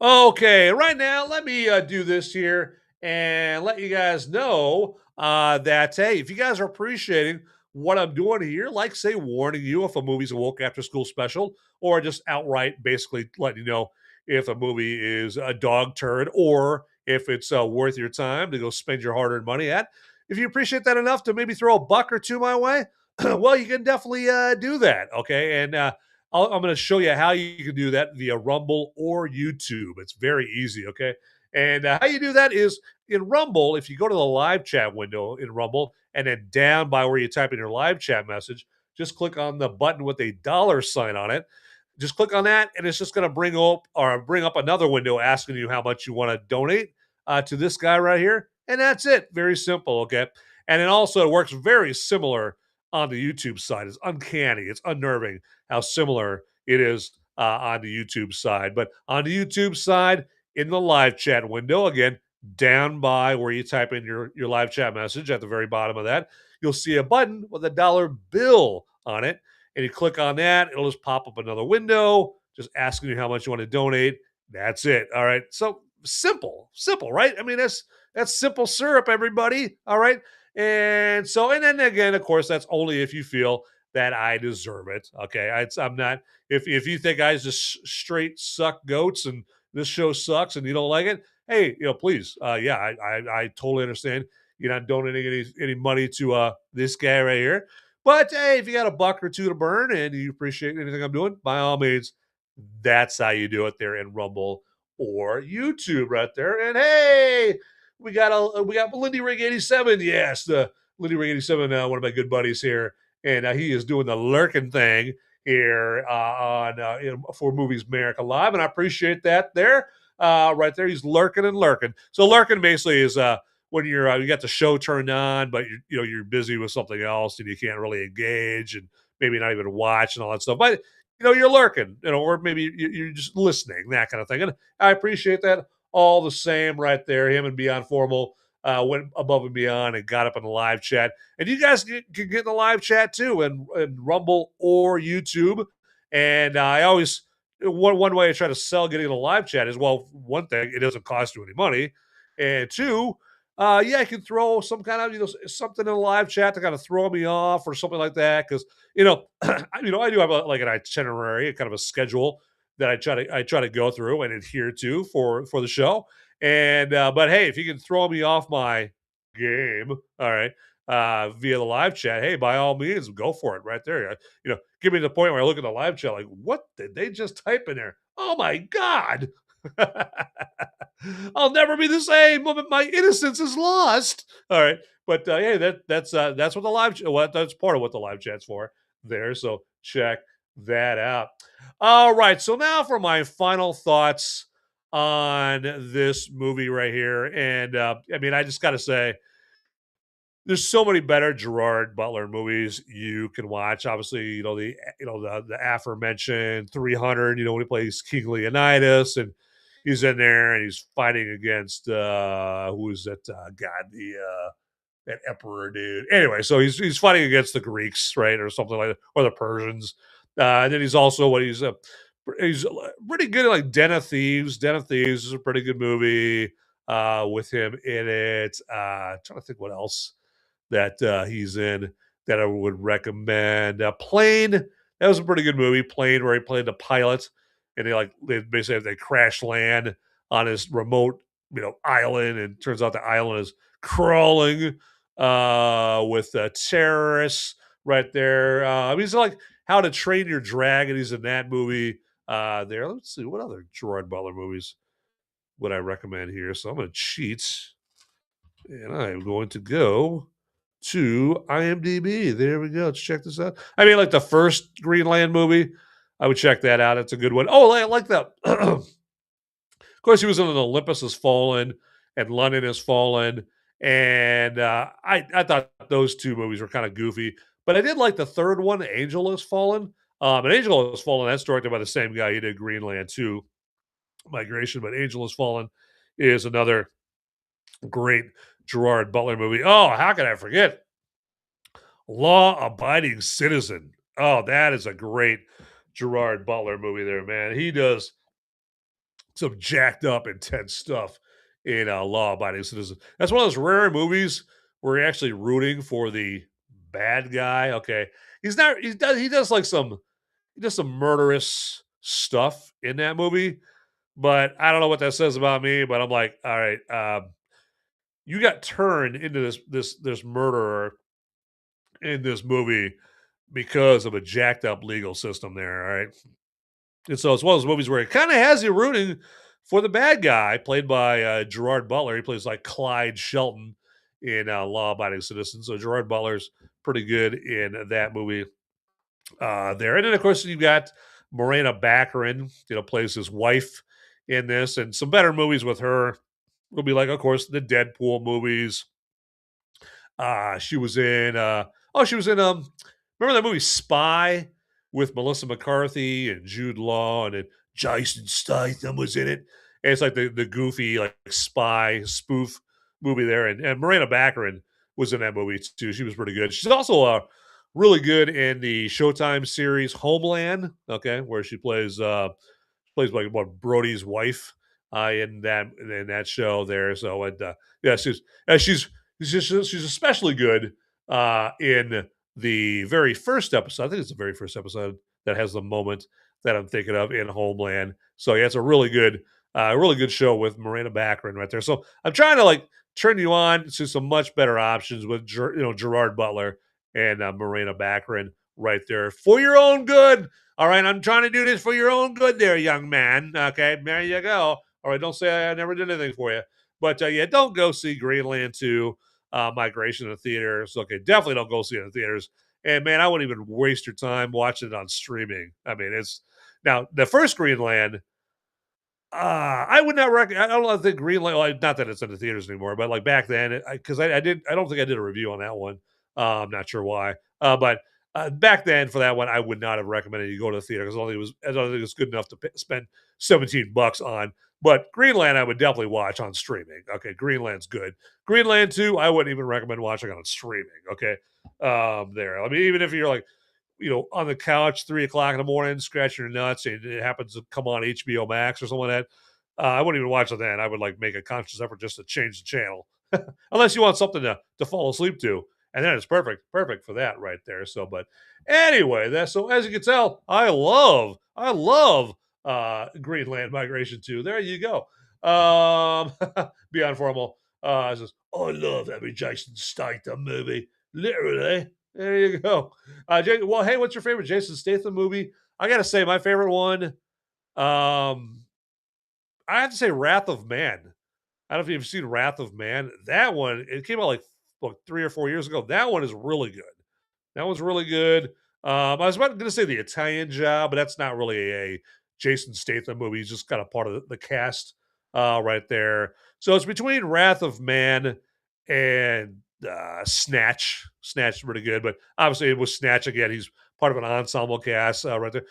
Okay, right now, let me do this here and let you guys know that, hey, if you guys are appreciating what I'm doing here, like, say, warning you if a movie's a woke after school special, or just outright basically letting you know if a movie is a dog turd or if it's worth your time to go spend your hard earned money at. If you appreciate that enough to maybe throw a buck or two my way, well, you can definitely do that. Okay. And I'm going to show you how you can do that via Rumble or YouTube. It's very easy, okay? And how you do that is in Rumble, if you go to the live chat window in Rumble and then down by where you type in your live chat message, just click on the button with a dollar sign on it. Just click on that, and it's just going to bring up another window asking you how much you want to donate to this guy right here, and that's it. Very simple, okay? And it also works very similar on the YouTube side. It's uncanny. It's unnerving how similar it is on the YouTube side. But on the YouTube side, in the live chat window, again, down by where you type in your live chat message at the very bottom of that, you'll see a button with a dollar bill on it. And you click on that, it'll just pop up another window, just asking you how much you want to donate. That's it. All right. So simple, right? I mean, that's simple syrup, everybody. All right. And then again, of course, that's only if you feel that I deserve it. Okay, I'm not. If you think I just straight suck goats and this show sucks and you don't like it, hey, please, yeah, I totally understand. You're not donating any money to this guy right here, but hey, if you got a buck or two to burn and you appreciate anything I'm doing, by all means, that's how you do it there in Rumble or YouTube right there. And hey, we got Lindy Rig 87. Yes, the Lindy Rig 87, one of my good buddies here, and he is doing the lurking thing here for Movies Merica Live, and I appreciate that there. Right there, he's lurking and lurking. So lurking basically is when you got the show turned on, but you're busy with something else and you can't really engage and maybe not even watch and all that stuff. But you're lurking, or maybe you're just listening, that kind of thing. And I appreciate that all the same right there. Him and Beyond Formal went above and beyond and got up in the live chat. And you guys can get in the live chat too, and Rumble or YouTube. And I always, one way I try to sell getting in a live chat is, well, one thing, it doesn't cost you any money. And two, yeah, I can throw some kind of, something in a live chat to kind of throw me off or something like that. Cause, I do have like an itinerary, kind of a schedule that I try to go through and adhere to for the show. And but hey, if you can throw me off my game, all right, via the live chat, hey, by all means, go for it right there. Give me the point where I look at the live chat like, what did they just type in there? Oh my god. I'll never be the same. My innocence is lost. All right, but hey, that's what the that's part of what the live chat's for there. So check that out. All right, so now for my final thoughts on this movie right here, and I mean, I just got to say, there's so many better Gerard Butler movies you can watch. Obviously, the aforementioned 300. When he plays King Leonidas, and he's in there and he's fighting against who is that? God, that emperor dude. Anyway, so he's fighting against the Greeks, right, or something like that, or the Persians. And then he's also he's pretty good at like Den of Thieves. Den of Thieves is a pretty good movie with him in it. Trying to think what else that he's in that I would recommend. Plane, that was a pretty good movie. Plane, where he played the pilot, and they basically they crash land on this remote island, and turns out the island is crawling with terrorists right there. I mean, it's like How to Train Your Dragon. He's in that movie. There. Let's see what other Gerard Butler movies would I recommend here. So I'm going to cheat, and I'm going to go to IMDb. There we go. Let's check this out. I mean, like the first Greenland movie, I would check that out. It's a good one. Oh, I like that. Of course, he was in Olympus Has Fallen and London Has Fallen, and I thought those two movies were kind of goofy, but I did like the third one, Angel Has Fallen. And Angel Has Fallen, that's directed by the same guy. He did Greenland too, Migration, but Angel Has Fallen is another great Gerard Butler movie. Oh, how could I forget? Law Abiding Citizen. Oh, that is a great Gerard Butler movie there, man. He does some jacked up, intense stuff in Law Abiding Citizen. That's one of those rare movies where you're actually rooting for the bad guy. Okay. He's not, he does like some murderous stuff in that movie, but I don't know what that says about me, but I'm like, all right, you got turned into this murderer in this movie because of a jacked up legal system there. All right. And so it's one of those movies where it kind of has you rooting for the bad guy, played by Gerard Butler. He plays like Clyde Shelton in Law Abiding Citizen. So Gerard Butler's pretty good in that movie there. And then, of course, you've got Morena Baccarin, plays his wife in this. And some better movies with her will be like, of course, the Deadpool movies. She was in remember that movie Spy with Melissa McCarthy and Jude Law, and then Jason Statham was in it. And it's like the goofy like spy spoof movie there. And Morena Baccarin was in that movie too. She was pretty good. She's also really good in the Showtime series Homeland, okay, where she plays like what Brody's wife in that show there. So yeah, she's especially good in the very first episode. I think it's the very first episode that has the moment that I'm thinking of in Homeland. So yeah, it's a really good show with Morena Baccarin right there. So I'm trying to like turn you on to some much better options with Gerard Butler and Morena Baccarin right there for your own good. All right, I'm trying to do this for your own good there, young man. Okay, there you go. All right, don't say I never did anything for you. But yeah, don't go see Greenland 2 Migration in the theaters. Okay, definitely don't go see it in the theaters. And man, I wouldn't even waste your time watching it on streaming. I mean, it's now the first Greenland. I would not recommend. I don't think Greenland. Well, not that it's in the theaters anymore, but like back then, because I did. I don't think I did a review on that one. I'm not sure why. But back then, for that one, I would not have recommended you go to the theater because I don't think it was good enough to spend $17 on. But Greenland, I would definitely watch on streaming. Okay, Greenland's good. Greenland 2, I wouldn't even recommend watching on streaming. Okay, there. I mean, even if you're like, on the couch, 3 o'clock in the morning, scratching your nuts, and it happens to come on HBO Max or something like that, I wouldn't even watch it then. I would like make a conscious effort just to change the channel, unless you want something to fall asleep to, and then it's perfect for that right there. So, but anyway, so as you can tell, I love Greenland Migration 2. There you go. Beyond Formal says, I love every Jason Statham movie. Literally. There you go. Well, hey, what's your favorite Jason Statham movie? I gotta say, my favorite one, I have to say Wrath of Man. I don't know if you've seen Wrath of Man. That one, it came out like 3 or 4 years ago. That one is really good. That one's really good. I was about to say The Italian Job, but that's not really a Jason Statham movie. He's just kind of part of the cast right there. So it's between Wrath of Man and Snatch. Snatch is pretty good, but obviously it was Snatch again. He's part of an ensemble cast right there.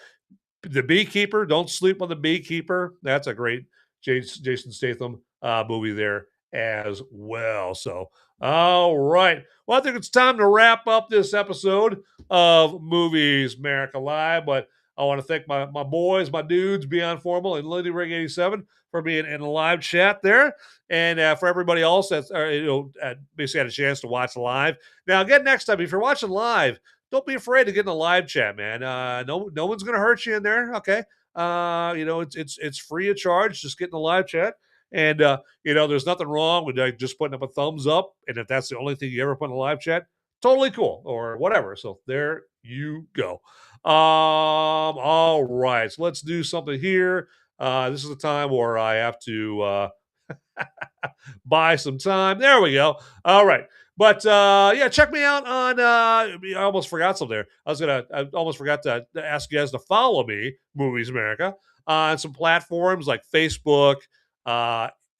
The Beekeeper, don't sleep on The Beekeeper. That's a great Jason Statham movie there as well. So All right. Well, I think it's time to wrap up this episode of Movies Merica Live, but I want to thank my boys, my dudes, Beyond Formal and Lindy Rig 87 for being in the live chat there. And for everybody else that's basically had a chance to watch live. Now, again, next time, if you're watching live, don't be afraid to get in the live chat, man. No one's going to hurt you in there. Okay. It's free of charge. Just get in the live chat. And there's nothing wrong with just putting up a thumbs up. And if that's the only thing you ever put in the live chat, totally cool or whatever. So there you go. All right. So let's do something here. This is the time where I have to buy some time. There we go. All right. But yeah, check me out on I almost forgot something there. I almost forgot to ask you guys to follow me, Movies America, on some platforms like Facebook,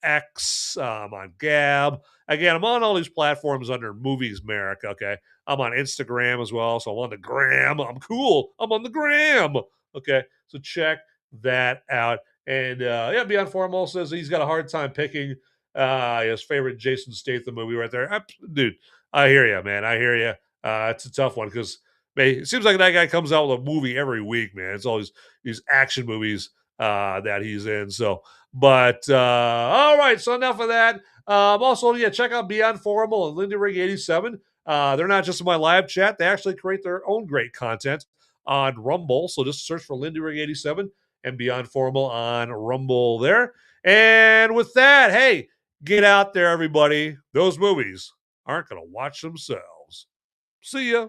X, on Gab. Again, I'm on all these platforms under Movies Merica. Okay. I'm on Instagram as well. So I'm on the gram. I'm cool. I'm on the gram. Okay. So check that out. And yeah, Beyond Formal says he's got a hard time picking his favorite Jason Statham movie right there. Dude, I hear you, man. I hear you. It's a tough one because it seems like that guy comes out with a movie every week, man. It's all these action movies that he's in. So, but all right. So enough of that. Also, yeah, check out Beyond Formal and Lindy Rig 87. They're not just in my live chat. They actually create their own great content on Rumble. So just search for Lindy Rig 87 and Beyond Formal on Rumble there. And with that, hey, get out there, everybody. Those movies aren't going to watch themselves. See ya.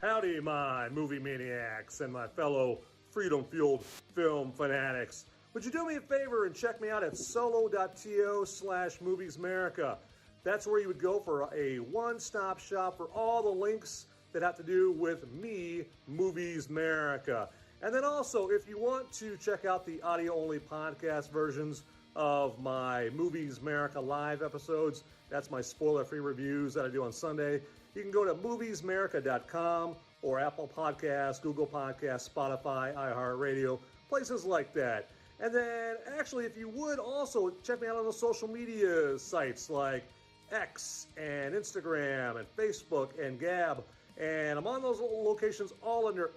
Howdy, my movie maniacs and my fellow freedom-fueled film fanatics. Would you do me a favor and check me out at solo.to/moviesmerica? That's where you would go for a one-stop shop for all the links that have to do with me, Movies Merica. And then also, if you want to check out the audio-only podcast versions of my Movies Merica live episodes, that's my spoiler-free reviews that I do on Sunday, you can go to moviesmerica.com or Apple Podcasts, Google Podcasts, Spotify, iHeartRadio, places like that. And then, actually, if you would also check me out on the social media sites like X and Instagram and Facebook and Gab. And I'm on those locations all under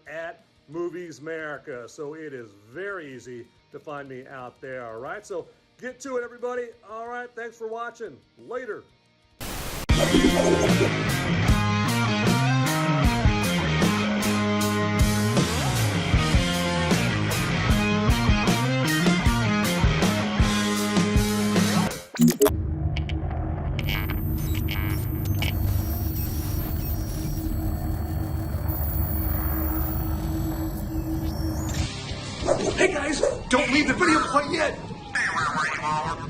@Movies Merica. So it is very easy to find me out there, all right? So get to it, everybody. All right, thanks for watching. Later. Hey guys, don't leave the video quite yet.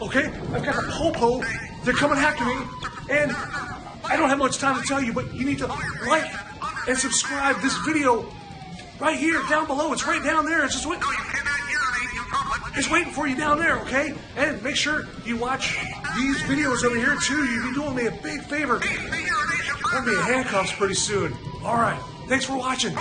Okay, I've got a popo. They're coming after me, and I don't have much time to tell you, but you need to like and subscribe this video right here, down below. It's right down there. It's just waiting. It's waiting for you down there, okay? And make sure you watch these videos over here too. You'll be doing me a big favor. I'm gonna be in handcuffs pretty soon. All right, thanks for watching.